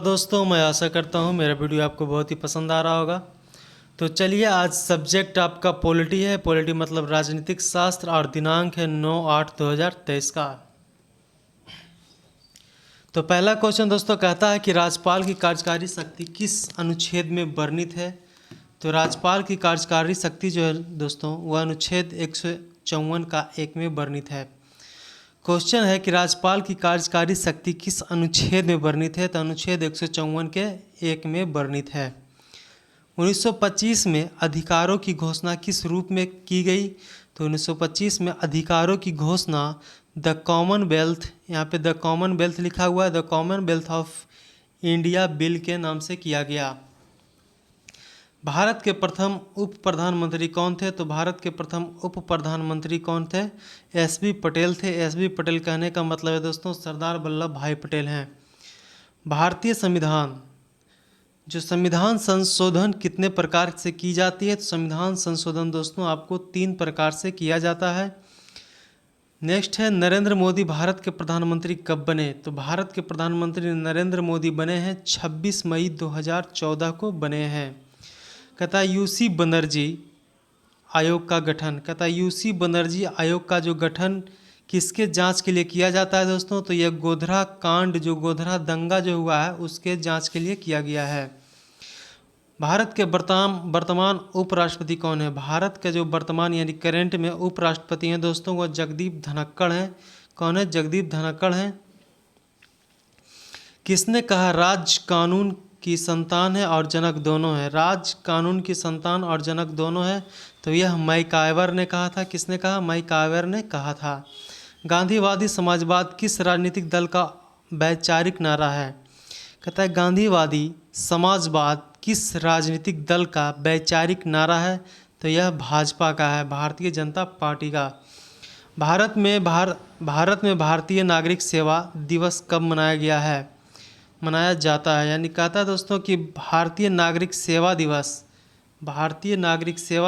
दोस्तों, मैं आशा करता हूँ मेरा वीडियो आपको बहुत ही पसंद आ रहा होगा। तो चलिए, आज सब्जेक्ट आपका पॉलिटी है। पॉलिटी मतलब राजनीतिक शास्त्र, और दिनांक है 9/8/2023 का। तो पहला क्वेश्चन दोस्तों कहता है कि राज्यपाल की कार्यकारी शक्ति किस अनुच्छेद में वर्णित है। तो राज्यपाल की कार्यकारी शक्ति जो है दोस्तों, वह अनुच्छेद 154 का 1 में वर्णित है। क्वेश्चन है कि राज्यपाल की कार्यकारी शक्ति किस अनुच्छेद में वर्णित है। तो अनुच्छेद 154 के 1 में वर्णित है। 1925 में अधिकारों की घोषणा किस रूप में की गई। तो 1925 में अधिकारों की घोषणा द कॉमनवेल्थ, यहाँ पे द कॉमनवेल्थ लिखा हुआ है, the Commonwealth of India bill के नाम से किया गया। भारत के प्रथम उप प्रधानमंत्री कौन थे। तो भारत के प्रथम उप प्रधानमंत्री कौन थे। एस.बी. पटेल थे। एस.बी. पटेल कहने का मतलब है दोस्तों सरदार वल्लभ भाई पटेल हैं। भारतीय संविधान, जो संविधान संशोधन कितने प्रकार से की जाती है। तो संविधान संशोधन दोस्तों आपको 3 प्रकार से किया जाता है। नेक्स्ट है नरेंद्र मोदी भारत के प्रधानमंत्री कब बने। तो भारत के प्रधानमंत्री नरेंद्र मोदी बने हैं 26 मई 2014 को बने हैं। कहता है यूसी बनर्जी आयोग का गठन। कहता है यूसी बनर्जी आयोग का जो गठन किसके जांच के लिए किया जाता है दोस्तों। तो यह गोधरा कांड, जो गोधरा दंगा जो हुआ है, उसके जांच के लिए किया गया है। भारत के वर्तमान उपराष्ट्रपति कौन है। भारत के जो वर्तमान यानी करेंट में उपराष्ट्रपति हैं दोस्तों, वह जगदीप धनखड़ हैं। कौन है। जगदीप धनखड़ हैं। किसने कहा राज कानून की संतान है और जनक दोनों है। राज कानून की संतान और जनक दोनों है। तो यह मैकाइवर ने कहा था। किसने कहा। मैकाइवर ने कहा था। गांधीवादी समाजवाद किस राजनीतिक दल का वैचारिक नारा है। कहता है गांधीवादी समाजवाद किस राजनीतिक दल का वैचारिक नारा है। तो यह भाजपा का है, भारतीय जनता पार्टी का। भारत में भारतीय नागरिक सेवा दिवस कब मनाया जाता है। यानी कहता है दोस्तों कि भारतीय नागरिक सेवा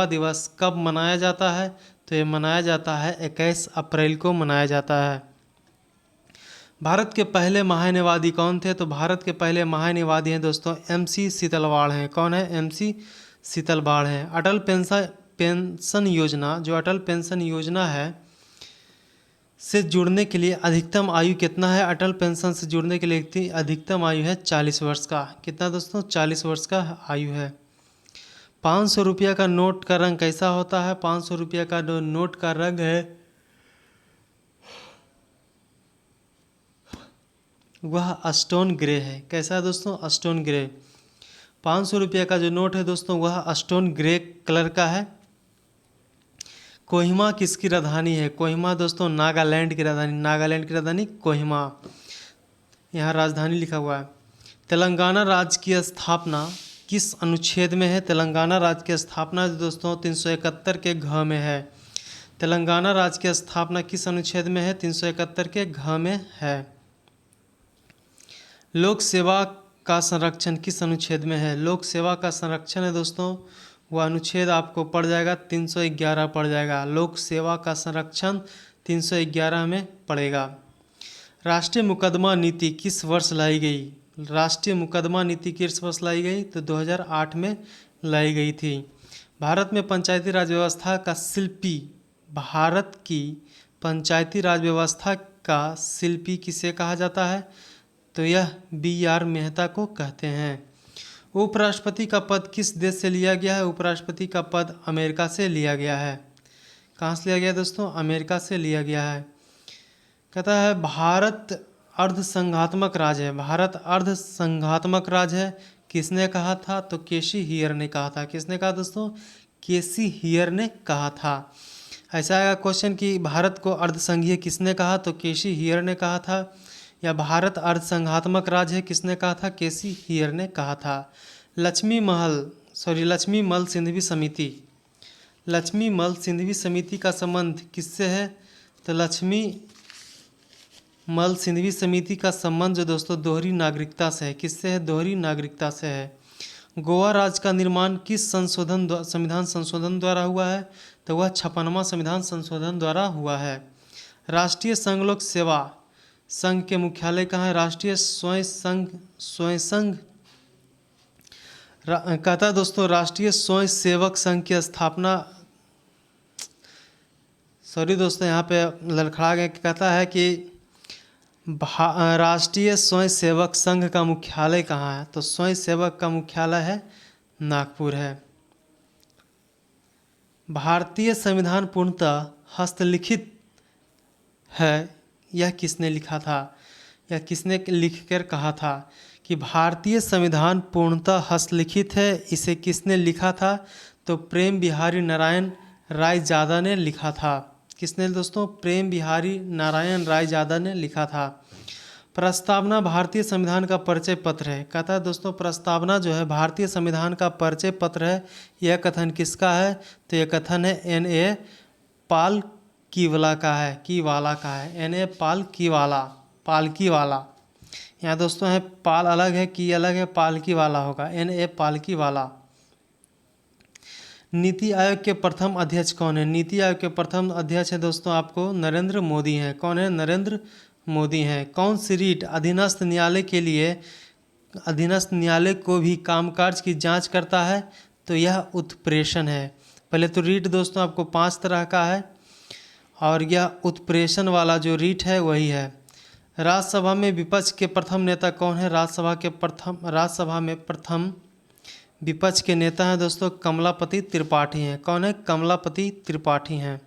दिवस कब मनाया जाता है। तो ये मनाया जाता है 21 अप्रैल को मनाया जाता है। भारत के पहले महान्यवादी कौन थे। तो भारत के पहले महान्यवादी हैं दोस्तों MC सीतलवाड़ हैं। कौन है। MC सीतलवाड़ हैं। अटल पेंशन योजना, जो अटल पेंशन योजना है से जुड़ने के लिए अधिकतम आयु कितना है। अटल पेंशन से जुड़ने के लिए अधिकतम आयु है 40 वर्ष का। कितना दोस्तों 40 वर्ष का आयु है। 500 रुपया का नोट का रंग कैसा होता है। 500 रुपया का जो नोट का रंग है वह स्टोन ग्रे है। कैसा है दोस्तों। Stone grey. 500 रुपया का जो नोट है दोस्तों वह स्टोन ग्रे कलर का है। कोहिमा किसकी राजधानी है। कोहिमा दोस्तों नागालैंड की राजधानी कोहिमा, यहाँ राजधानी लिखा हुआ है। तेलंगाना राज्य की स्थापना किस अनुच्छेद में है। तेलंगाना राज्य की स्थापना दोस्तों 371 के घ में है। तेलंगाना राज्य की स्थापना किस अनुच्छेद में है। 371 के घ में है। लोक सेवा का संरक्षण किस अनुच्छेद में है। लोक सेवा का संरक्षण है दोस्तों, वह अनुच्छेद आपको पड़ जाएगा 311 पड़ जाएगा। लोक सेवा का संरक्षण 311 में पड़ेगा। राष्ट्रीय मुकदमा नीति किस वर्ष लाई गई। राष्ट्रीय मुकदमा नीति किस वर्ष लाई गई। तो 2008 में लाई गई थी। भारत में पंचायती राज व्यवस्था का शिल्पी, भारत की पंचायती राज व्यवस्था का शिल्पी किसे कहा जाता है। तो यह B.R. मेहता को कहते हैं। उपराष्ट्रपति का पद किस देश से लिया गया है। उपराष्ट्रपति का पद अमेरिका से लिया गया है। कहाँ से लिया गया दोस्तों। अमेरिका से लिया गया है। कहता है भारत अर्धसंघात्मक राज्य है। भारत अर्धसंघात्मक राज्य है। किसने कहा था। तो केसी हियर ने कहा था। किसने कहा दोस्तों। केसी हियर ने कहा था। ऐसा आएगा क्वेश्चन कि भारत को अर्धसंघीय किसने कहा। तो केसी हियर ने कहा था। या भारत अर्धसंघात्मक राज्य है, किसने कहा था। केसी हियर ने कहा था। लक्ष्मी मल सिंधवी समिति का संबंध किससे है। तो लक्ष्मी मल सिंधवी समिति का संबंध जो दोस्तों दोहरी नागरिकता से है। किससे है। दोहरी नागरिकता से है। गोवा राज्य का निर्माण किस संविधान संशोधन द्वारा हुआ है। तो वह 56वां संविधान संशोधन द्वारा हुआ है। राष्ट्रीय संघ लोक सेवा संघ के मुख्यालय कहाँ है? राष्ट्रीय स्वयं संघ कहता है दोस्तों राष्ट्रीय स्वयं सेवक संघ की स्थापना, सॉरी दोस्तों यहाँ पे लड़खड़ा गया, कहता है कि राष्ट्रीय स्वयं सेवक संघ का मुख्यालय कहाँ है? तो स्वयं सेवक का मुख्यालय है नागपुर है। भारतीय संविधान पूर्णतः हस्तलिखित है, यह किसने लिखा था? यह किसने लिखकर कहा था कि भारतीय संविधान पूर्णतः हस्तलिखित है? इसे किसने लिखा था? तो प्रेम बिहारी नारायण रायजादा ने लिखा था। किसने दोस्तों? प्रेम बिहारी नारायण रायजादा ने लिखा था। प्रस्तावना भारतीय संविधान का परिचय पत्र है। कहता है दोस्तों प्रस्तावना जो है भारतीय संविधान का परिचय पत्र है। यह कथन किसका है? तो यह कथन है N.A. पाल कीवाला का है, कीवाला का है, N.A. पाल कीवाला। यहाँ दोस्तों है पाल अलग है, की अलग है, पालकीवाला होगा, N.A. पालकीवाला। नीति आयोग के प्रथम अध्यक्ष कौन है? नीति आयोग के प्रथम अध्यक्ष है दोस्तों आपको नरेंद्र मोदी हैं। कौन है? नरेंद्र मोदी हैं। कौन सी रीट अधीनस्थ न्यायालय को भी कामकाज की जांच करता है? तो यह उत्प्रेषण है। पहले तो रीट दोस्तों आपको 5 तरह का है और यह उत्प्रेषण वाला जो रीट है वही है। राज्यसभा में विपक्ष के प्रथम नेता कौन है? राज्यसभा में प्रथम विपक्ष के नेता हैं दोस्तों कमलापति त्रिपाठी हैं। कौन है? कमलापति त्रिपाठी हैं।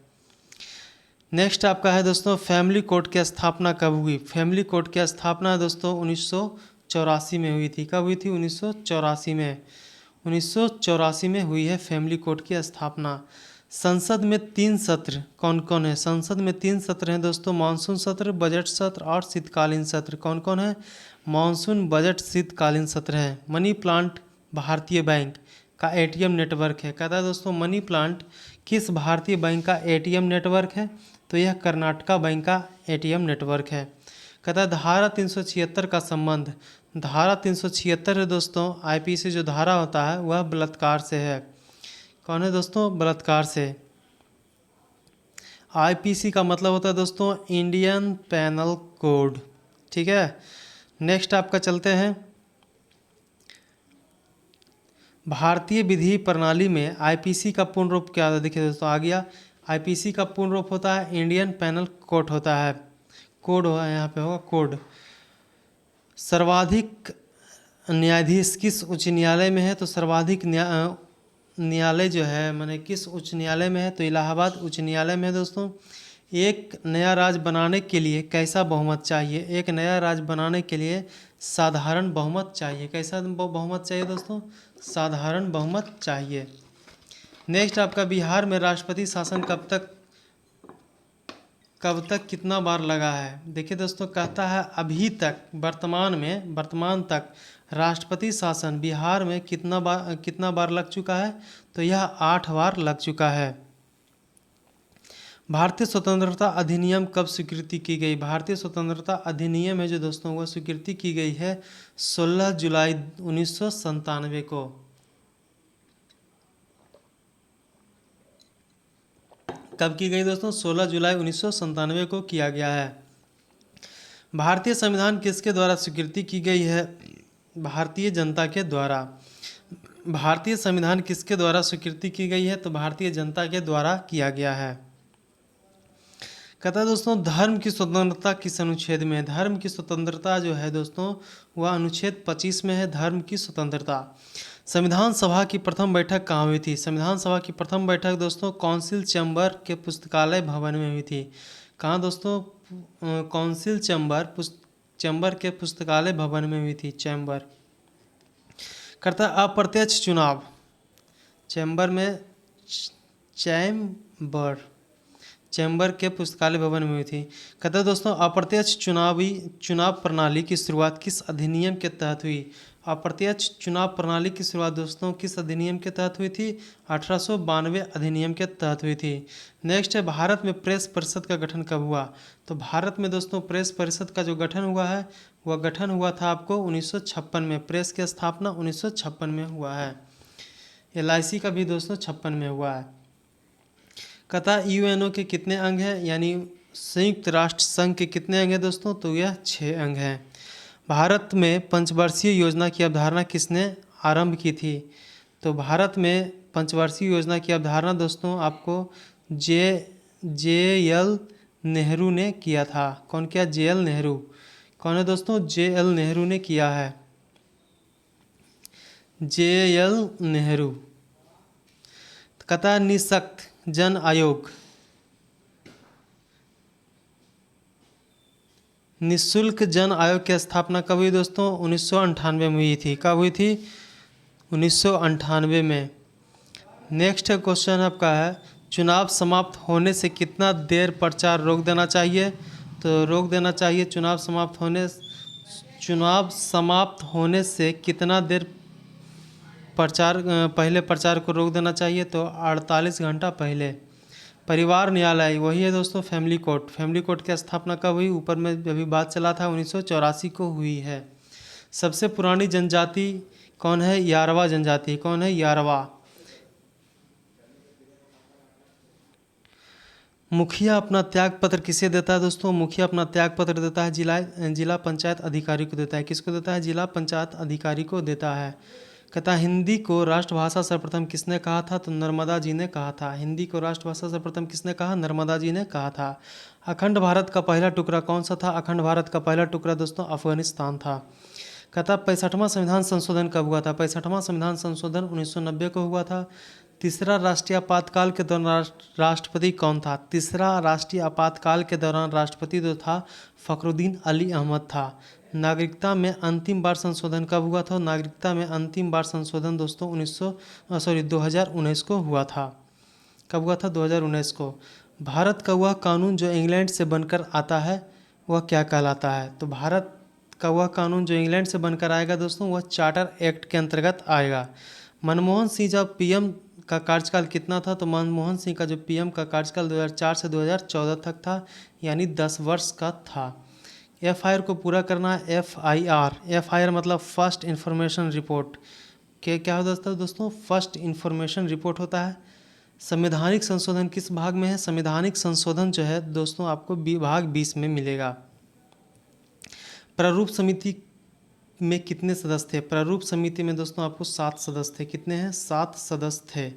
नेक्स्ट आपका है दोस्तों फैमिली कोर्ट की स्थापना कब हुई? फैमिली कोर्ट की स्थापना दोस्तों 1984 में हुई थी। कब हुई थी? 1984 में। 1984 में हुई है फैमिली कोर्ट की स्थापना। संसद में 3 सत्र कौन कौन है? संसद में 3 सत्र हैं दोस्तों, मानसून सत्र, बजट सत्र और शीतकालीन सत्र। कौन कौन है? मानसून, बजट, शीतकालीन सत्र है। मनी प्लांट भारतीय बैंक का ATM नेटवर्क है। कहता है दोस्तों मनी प्लांट किस भारतीय बैंक का ATM नेटवर्क है? तो यह कर्नाटका बैंक का ATM नेटवर्क है। कहता है धारा 376 का संबंध, धारा 376 है दोस्तों IPC जो धारा होता है वह बलात्कार से है। कौन है दोस्तों? बलात्कार से। IPC का मतलब होता है दोस्तों इंडियन पैनल कोड। ठीक है, नेक्स्ट आपका चलते हैं भारतीय विधि प्रणाली में IPC का पूर्ण रूप क्या होता है? देखिए दोस्तों आ गया, IPC का पूर्ण रूप होता है इंडियन पैनल कोड होता है। कोड होगा यहाँ पे होगा कोड। सर्वाधिक न्यायाधीश किस उच्च न्यायालय में है? तो सर्वाधिक न्यायालय जो है माने किस उच्च न्यायालय में है? तो इलाहाबाद उच्च न्यायालय में है दोस्तों। एक नया राज्य बनाने के लिए कैसा बहुमत चाहिए? एक नया राज्य बनाने के लिए साधारण बहुमत चाहिए। कैसा बहुमत चाहिए दोस्तों? साधारण बहुमत चाहिए। नेक्स्ट आपका बिहार में राष्ट्रपति शासन कब तक कितना बार लगा है? देखिए दोस्तों कहता है अभी तक वर्तमान तक राष्ट्रपति शासन बिहार में कितना बार लग चुका है? तो यह 8 बार लग चुका है। भारतीय स्वतंत्रता अधिनियम कब स्वीकृति की गई? भारतीय स्वतंत्रता अधिनियम है जो दोस्तों वह स्वीकृति की गई है 16 जुलाई 1997 को। कब की गई दोस्तों? 16 जुलाई 1997 को किया गया है। भारतीय संविधान किसके द्वारा स्वीकृति की गई है? भारतीय जनता के द्वारा। भारतीय संविधान किसके द्वारा स्वीकृति की गई है? तो भारतीय जनता के द्वारा किया गया है। कहता है दोस्तों धर्म की स्वतंत्रता किस अनुच्छेद में है? धर्म की स्वतंत्रता जो है दोस्तों वह अनुच्छेद 25 में है। धर्म की स्वतंत्रता। संविधान सभा की प्रथम बैठक कहाँ हुई थी? संविधान सभा की प्रथम बैठक दोस्तों काउंसिल चैम्बर के पुस्तकालय भवन में हुई थी। कहाँ दोस्तों? काउंसिल चैम्बर के पुस्तकालय भवन में हुई थी। चैम्बर। करता अप्रत्यक्ष चुनाव चैम्बर के पुस्तकालय भवन में हुई थी। कहता है दोस्तों अप्रत्यक्ष चुनाव प्रणाली की शुरुआत किस अधिनियम के तहत हुई? अप्रत्यक्ष चुनाव प्रणाली की शुरुआत दोस्तों किस अधिनियम के तहत हुई थी? 1892 अधिनियम के तहत हुई थी। नेक्स्ट है भारत में प्रेस परिषद का गठन कब हुआ? तो भारत में दोस्तों प्रेस परिषद का जो गठन हुआ है वह गठन हुआ था आपको 1956 में। प्रेस की स्थापना 1956 में हुआ है। LIC का भी दोस्तों 56 में हुआ है। कहता UNO के कितने अंग हैं? यानी संयुक्त राष्ट्र संघ के कितने अंग हैं दोस्तों? तो यह 6 अंग हैं। भारत में पंचवर्षीय योजना की अवधारणा किसने आरंभ की थी? तो भारत में पंचवर्षीय योजना की अवधारणा दोस्तों आपको जे एल नेहरू ने किया था। कौन किया? J L Nehru. कौन है दोस्तों? जे एल नेहरू ने किया है। J L Nehru. कहता है निःशक्त जन आयोग, निःशुल्क जन आयोग की स्थापना कब हुई दोस्तों? 1998 में हुई थी। कब हुई थी? 1998 में। नेक्स्ट क्वेश्चन आपका है चुनाव समाप्त होने से कितना देर प्रचार रोक देना चाहिए? तो रोक देना चाहिए चुनाव समाप्त होने से कितना देर पहले प्रचार को रोक देना चाहिए? तो 48 घंटा पहले। परिवार न्यायालय वही है दोस्तों फैमिली कोर्ट। फैमिली कोर्ट की स्थापना कब हुई? ऊपर में अभी बात चला था 1984 को हुई है। सबसे पुरानी जनजाति कौन है? यारवा जनजाति। कौन है? यारवा। मुखिया अपना त्याग पत्र किसे देता है दोस्तों? मुखिया अपना त्याग पत्र देता है जिला पंचायत अधिकारी को देता है। किसको देता है? जिला पंचायत अधिकारी को देता है। कहता है हिंदी को राष्ट्रभाषा सर्वप्रथम किसने कहा था? तो नर्मदा जी ने कहा था। हिंदी को राष्ट्रभाषा सर्वप्रथम किसने कहा? नर्मदा जी ने कहा था। अखंड भारत का पहला टुकड़ा कौन सा था? अखंड भारत का पहला टुकड़ा दोस्तों अफगानिस्तान था। कहता 65वां संविधान संशोधन कब हुआ था? 65वां संविधान संशोधन 1990 को हुआ था। तीसरा राष्ट्रीय आपातकाल के दौरान राष्ट्रपति कौन था? तीसरा राष्ट्रीय आपातकाल के दौरान राष्ट्रपति जो था फखरुद्दीन अली अहमद था। नागरिकता में अंतिम बार संशोधन कब हुआ था? नागरिकता में अंतिम बार संशोधन दोस्तों 2019 को हुआ था। कब हुआ था? 2019 को। भारत का वह कानून जो इंग्लैंड से बनकर आता है वह क्या कहलाता है? तो भारत का वह कानून जो इंग्लैंड से बनकर आएगा दोस्तों वह चार्टर एक्ट के अंतर्गत आएगा। मनमोहन सिंह जब पीएम का कार्यकाल कितना था? तो मनमोहन सिंह का जो पीएम का कार्यकाल 2004 से 2014 तक था, यानी 10 वर्ष का था। एफआईआर को पूरा करना है। एफआईआर मतलब फर्स्ट इन्फॉर्मेशन रिपोर्ट के क्या होता है दोस्तों? फर्स्ट इन्फॉर्मेशन रिपोर्ट होता है। संवैधानिक संशोधन किस भाग में है? संवैधानिक संशोधन जो है दोस्तों आपको भाग 20 में मिलेगा। प्रारूप समिति में कितने सदस्य थे? प्रारूप समिति में दोस्तों आपको 7 सदस्य थे। कितने हैं? 7 सदस्य थे।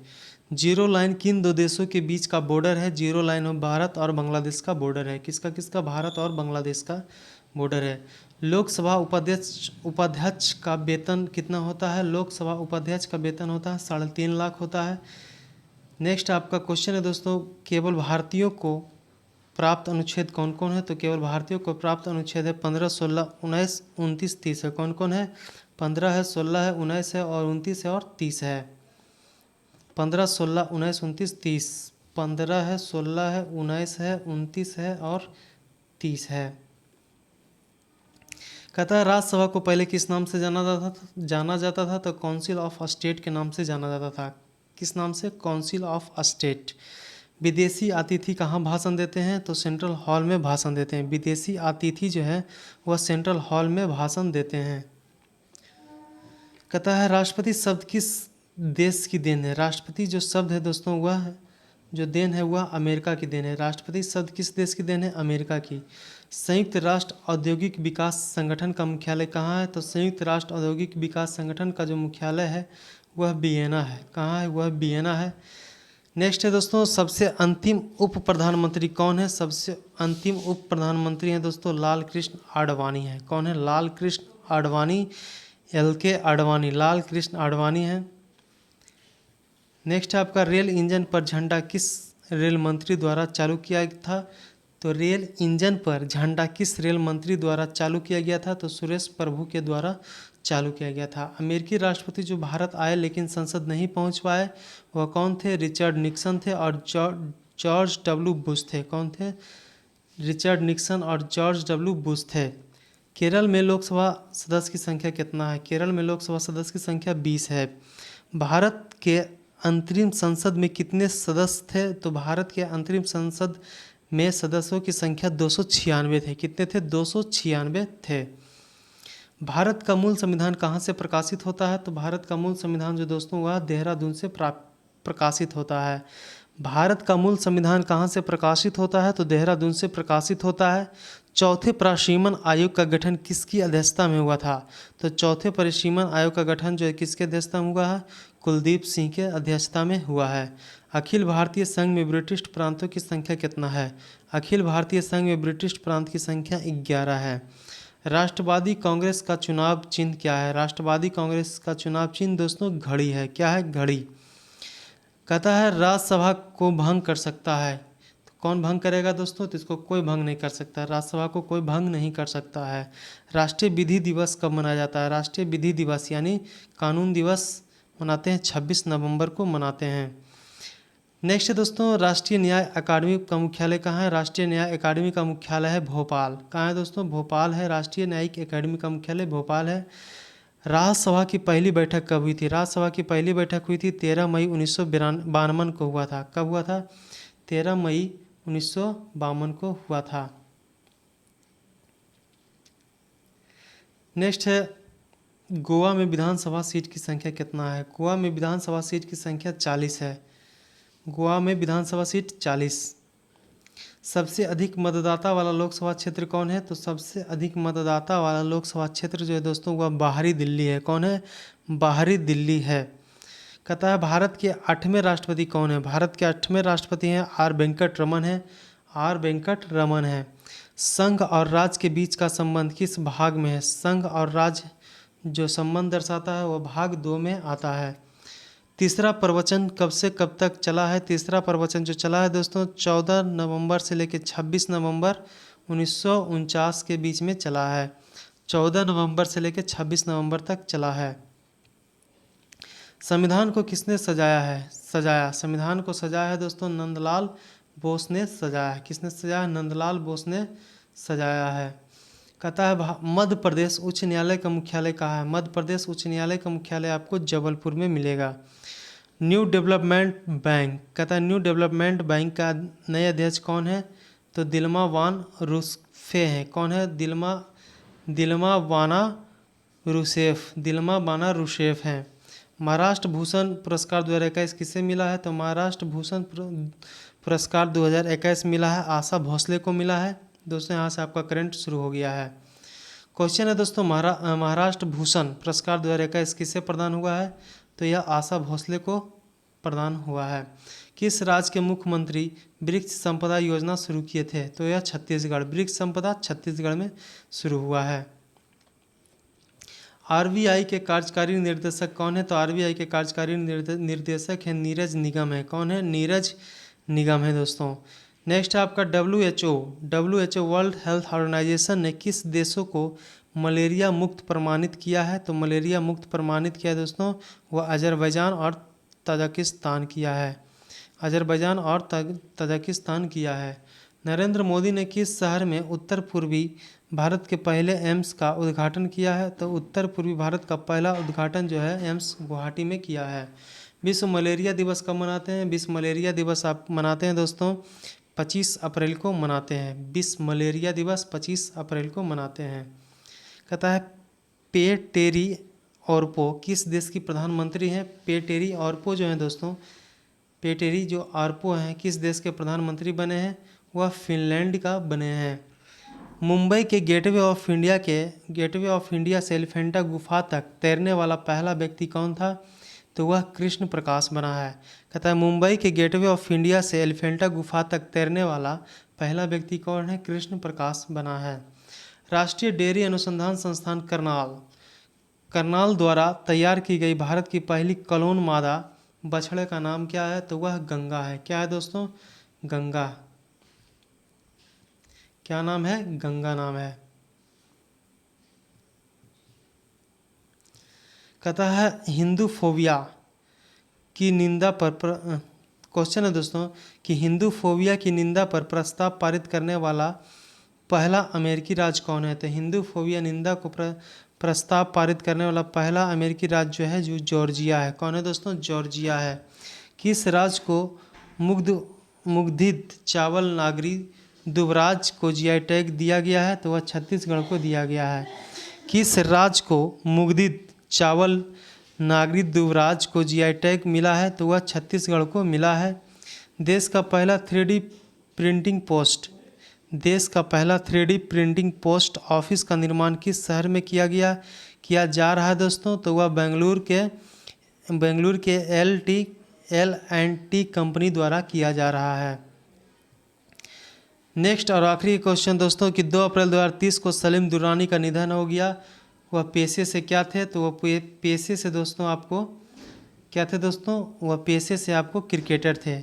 जीरो लाइन किन दो देशों के बीच का बॉर्डर है? जीरो लाइन भारत और बांग्लादेश का बॉर्डर है। किसका? भारत और बांग्लादेश का बॉर्डर है। लोकसभा उपाध्यक्ष का वेतन कितना होता है? लोकसभा उपाध्यक्ष का वेतन होता है 3.5 लाख होता है। नेक्स्ट आपका क्वेश्चन है दोस्तों केवल भारतीयों को प्राप्त अनुच्छेद कौन कौन है? तो केवल भारतीयों को प्राप्त अनुच्छेद है 15, 16, 19, 29, 30 है। कौन कौन है? 15 है, 16 है, 19 है और 29 है और 30 है। 15, 16, 19, 29, 30। 15 है, 16 है, 19 है, 29 है और 30 है। कहता है राज्यसभा को पहले किस नाम से जाना जाता था? तो काउंसिल ऑफ स्टेट के नाम से जाना जाता था। किस नाम से? Council of state. विदेशी अतिथि कहाँ भाषण देते हैं? तो सेंट्रल हॉल में भाषण देते हैं। विदेशी अतिथि जो है वह सेंट्रल हॉल में भाषण देते हैं। कहता है राष्ट्रपति शब्द किस देश की देन है? राष्ट्रपति जो शब्द है दोस्तों वह जो देन है वह अमेरिका की देन है। राष्ट्रपति शब्द किस देश की देन है? अमेरिका की। संयुक्त राष्ट्र औद्योगिक विकास संगठन का मुख्यालय कहाँ है? तो संयुक्त राष्ट्र औद्योगिक विकास संगठन का जो मुख्यालय है वह वियना है। कहाँ है? वह वियना है। नेक्स्ट है दोस्तों सबसे अंतिम उप प्रधानमंत्री कौन है? सबसे अंतिम उप प्रधानमंत्री हैं दोस्तों लाल कृष्ण आडवाणी है। कौन है? लाल कृष्ण आडवाणी, LK आडवाणी, लाल कृष्ण आडवाणी है। नेक्स्ट है आपका रेल इंजन पर झंडा किस रेल मंत्री द्वारा चालू किया था? तो रेल इंजन पर झंडा किस रेल मंत्री द्वारा चालू किया गया था? तो सुरेश प्रभु के द्वारा चालू किया गया था। अमेरिकी राष्ट्रपति जो भारत आए लेकिन संसद नहीं पहुंच पाए वह कौन थे? रिचर्ड निक्सन थे और जॉर्ज डब्ल्यू बुश थे। कौन थे? रिचर्ड निक्सन और जॉर्ज डब्ल्यू बुश थे। केरल में लोकसभा सदस्य की संख्या कितना है? केरल में लोकसभा सदस्य की संख्या 20 है। भारत के अंतरिम संसद में कितने सदस्य थे? तो भारत के अंतरिम संसद में सदस्यों की संख्या 296 थे। कितने थे? 296 थे। भारत का मूल संविधान कहाँ से प्रकाशित होता है? तो भारत का मूल संविधान जो दोस्तों वह देहरादून से प्रकाशित होता है। भारत का मूल संविधान कहाँ से प्रकाशित होता है? तो देहरादून से प्रकाशित होता है। चौथे प्रशिमन आयोग का गठन किसकी अध्यक्षता में हुआ था? तो चौथे परिसीमन आयोग का गठन जो है किसके अध्यक्षता में हुआ है? कुलदीप सिंह के अध्यक्षता में हुआ है। अखिल भारतीय संघ में ब्रिटिश प्रांतों की संख्या कितना है? अखिल भारतीय संघ में ब्रिटिश प्रांत की संख्या 11 है। राष्ट्रवादी कांग्रेस का चुनाव चिन्ह क्या है? राष्ट्रवादी कांग्रेस का चुनाव चिन्ह दोस्तों घड़ी है। क्या है? घड़ी। कहता है राज्यसभा को भंग कर सकता है, तो कौन भंग करेगा दोस्तों? तो इसको कोई भंग नहीं कर सकता, राज्यसभा को कोई भंग नहीं कर सकता है। राष्ट्रीय विधि दिवस कब मनाया जाता है? राष्ट्रीय विधि दिवस यानी कानून दिवस मनाते हैं 26 नवंबर को मनाते हैं। नेक्स्ट है दोस्तों, राष्ट्रीय न्याय अकादमी का मुख्यालय कहाँ है? राष्ट्रीय न्याय अकादमी का मुख्यालय है भोपाल। कहाँ है दोस्तों? भोपाल है। राष्ट्रीय न्यायिक अकादमी का मुख्यालय भोपाल है। राज्यसभा की पहली बैठक कब हुई थी? राज्यसभा की पहली बैठक हुई थी 13 मई 1952 को हुआ था। कब हुआ था? 13 मई 1952 को हुआ था। नेक्स्ट है, गोवा में विधानसभा सीट की संख्या कितना है? गोवा में विधानसभा सीट की संख्या 40 है। गोवा में विधानसभा सीट 40। सबसे अधिक मतदाता वाला लोकसभा क्षेत्र कौन है? तो सबसे अधिक मतदाता वाला लोकसभा क्षेत्र जो है दोस्तों वह बाहरी दिल्ली है। कौन है? बाहरी दिल्ली है। कहता है भारत के 8वें राष्ट्रपति कौन है? भारत के 8वें राष्ट्रपति हैं आर वेंकट रमन है। आर वेंकट रमन है। संघ और राज्य के बीच का संबंध किस भाग में है? संघ और राज्य जो संबंध दर्शाता है वह भाग 2 में आता है। तीसरा प्रवचन कब से कब तक चला है? तीसरा प्रवचन जो चला है दोस्तों 14 नवंबर से लेकर 26 नवंबर 1949 के बीच में चला है। 14 नवंबर से लेकर 26 नवंबर तक चला है। संविधान को किसने सजाया है? संविधान को सजाया है दोस्तों नंदलाल बोस ने सजाया है। किसने सजाया? नंदलाल बोस ने सजाया है। कहता है मध्य प्रदेश उच्च न्यायालय का मुख्यालय कहाँ है? मध्य प्रदेश उच्च न्यायालय का मुख्यालय आपको जबलपुर में मिलेगा। न्यू डेवलपमेंट बैंक, कहता है न्यू डेवलपमेंट बैंक का नए अध्यक्ष कौन है? तो दिल्मा वान रूसेफ हैं। कौन है? दिल्मा वाना रूसेफ हैं। महाराष्ट्र भूषण पुरस्कार 2021 किसे मिला है? तो महाराष्ट्र भूषण पुरस्कार 2021 मिला है आशा भोसले को मिला है। दोस्तों यहाँ से आपका करंट शुरू हो गया है। क्वेश्चन है दोस्तों, महाराष्ट्र भूषण पुरस्कार 2021 किसे प्रदान हुआ है? तो यह आशा भोसले को प्रदान हुआ है। किस राज्य के मुख्यमंत्री वृक्ष संपदा योजना शुरू किए थे? तो यह छत्तीसगढ़। वृक्ष संपदा छत्तीसगढ़ में शुरू हुआ है। आरबीआई के कार्यकारी निर्देशक कौन है? तो आरबीआई के कार्यकारी निर्देशक है नीरज निगम है। कौन है? नीरज निगम है दोस्तों। नेक्स्ट है आपका WHO वर्ल्ड हेल्थ ऑर्गेनाइजेशन ने किस देशों को मलेरिया मुक्त प्रमाणित किया है? तो मलेरिया मुक्त प्रमाणित किया है दोस्तों वह अजरबैजान और तजाकिस्तान किया है। अजरबैजान और तजाकिस्तान किया है। नरेंद्र मोदी ने किस शहर में उत्तर पूर्वी भारत के पहले एम्स का उद्घाटन किया है? तो उत्तर पूर्वी भारत का पहला उद्घाटन जो है एम्स गुवाहाटी में किया है। विश्व मलेरिया दिवस कब मनाते हैं? विश्व मलेरिया दिवस आप मनाते हैं दोस्तों 25 अप्रैल को मनाते हैं। विश्व मलेरिया दिवस 25 अप्रैल को मनाते हैं। कहता है पेटेरी ऑर्पो किस देश की प्रधानमंत्री हैं? पेटेरी ऑर्पो जो है दोस्तों, पेटेरी जो ऑर्पो हैं किस देश के प्रधानमंत्री बने हैं? वह फिनलैंड का बने हैं। मुंबई के गेटवे ऑफ इंडिया से एलिफेंटा गुफा तक तैरने वाला पहला व्यक्ति कौन था? तो वह कृष्ण प्रकाश बना है। कहता है मुंबई के गेटवे ऑफ इंडिया से एलिफेंटा गुफा तक तैरने वाला पहला व्यक्ति कौन है? कृष्ण प्रकाश बना है। राष्ट्रीय डेयरी अनुसंधान संस्थान करनाल द्वारा तैयार की गई भारत की पहली क्लोन मादा बछड़े का नाम क्या है? तो वह गंगा है। क्या है दोस्तों? गंगा। क्या नाम है? गंगा नाम है। कहता है हिंदू फोबिया की निंदा पर क्वेश्चन है दोस्तों कि हिंदू फोबिया की निंदा पर प्रस्ताव पारित करने वाला पहला अमेरिकी राज्य कौन है? तो हिंदू फोबिया निंदा को प्रस्ताव पारित करने वाला पहला अमेरिकी राज्य जो है जो जॉर्जिया है। कौन है दोस्तों? जॉर्जिया है। किस राज्य को मुग्धित चावल नागरी दुबराज को जीआई टैग दिया गया है? तो वह छत्तीसगढ़ को दिया गया है। किस राज्य को मुग्धित चावल नागरी दुबराज को जीआई टैग मिला है? तो वह छत्तीसगढ़ को मिला है। देश का पहला 3D प्रिंटिंग पोस्ट देश का पहला 3D प्रिंटिंग पोस्ट ऑफिस का निर्माण किस शहर में किया जा रहा है दोस्तों? तो वह बेंगलुरु के L&T कंपनी द्वारा किया जा रहा है। नेक्स्ट और आखिरी क्वेश्चन दोस्तों कि 2 अप्रैल 2030 को सलीम दुर्रानी का निधन हो गया। वह पेशे से क्या थे? तो वह पेशे से दोस्तों आपको क्या थे दोस्तों? वह पेशे से आपको क्रिकेटर थे।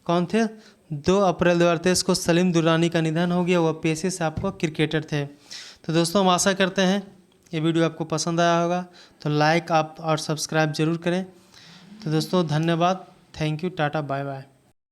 कौन थे? 2 अप्रैल 2023 को सलीम दुर्रानी का निधन हो गया। वह पेशे से आपको क्रिकेटर थे। तो दोस्तों हम आशा करते हैं ये वीडियो आपको पसंद आया होगा, तो लाइक आप और सब्सक्राइब जरूर करें। तो दोस्तों धन्यवाद, thank you, tata, bye bye.